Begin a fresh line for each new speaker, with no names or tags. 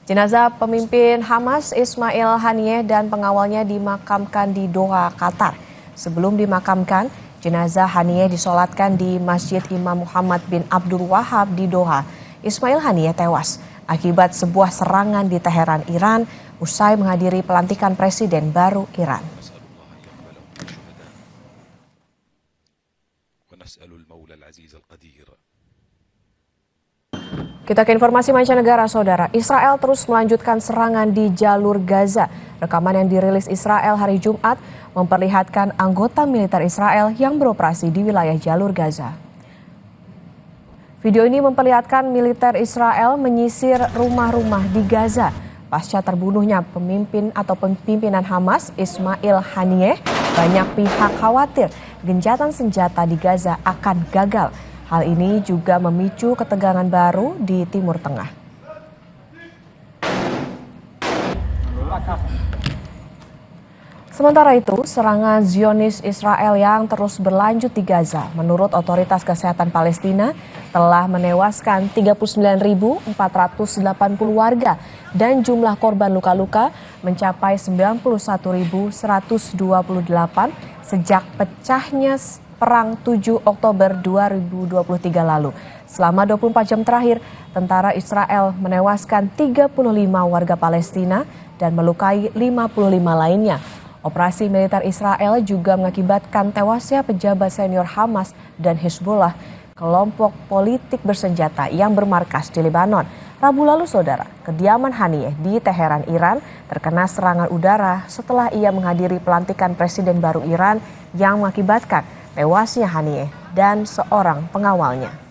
Jenazah pemimpin Hamas Ismail Haniyeh dan pengawalnya dimakamkan di Doha, Qatar. Sebelum dimakamkan, jenazah Haniyeh disolatkan di Masjid Imam Muhammad bin Abdul Wahab di Doha. Ismail Haniyeh tewas akibat sebuah serangan di Teheran, Iran, usai menghadiri pelantikan presiden baru Iran. Kita ke informasi mancanegara, saudara. Israel terus melanjutkan serangan di jalur Gaza. Rekaman yang dirilis Israel hari Jumat memperlihatkan anggota militer Israel yang beroperasi di wilayah jalur Gaza. Video ini memperlihatkan militer Israel menyisir rumah-rumah di Gaza. Pasca terbunuhnya pimpinan Hamas Ismail Haniyeh, banyak pihak khawatir gencatan senjata di Gaza akan gagal. Hal ini juga memicu ketegangan baru di Timur Tengah. Sementara itu, serangan Zionis Israel yang terus berlanjut di Gaza, menurut otoritas kesehatan Palestina, telah menewaskan 39.480 warga dan jumlah korban luka-luka mencapai 91.128 sejak pecahnya Perang 7 Oktober 2023 lalu. Selama 24 jam terakhir, tentara Israel menewaskan 35 warga Palestina dan melukai 55 lainnya. Operasi militer Israel juga mengakibatkan tewasnya pejabat senior Hamas dan Hezbollah, kelompok politik bersenjata yang bermarkas di Lebanon. Rabu lalu, saudara, kediaman Haniyeh di Teheran, Iran terkena serangan udara setelah ia menghadiri pelantikan presiden baru Iran yang mengakibatkan tewasnya Haniyeh dan seorang pengawalnya.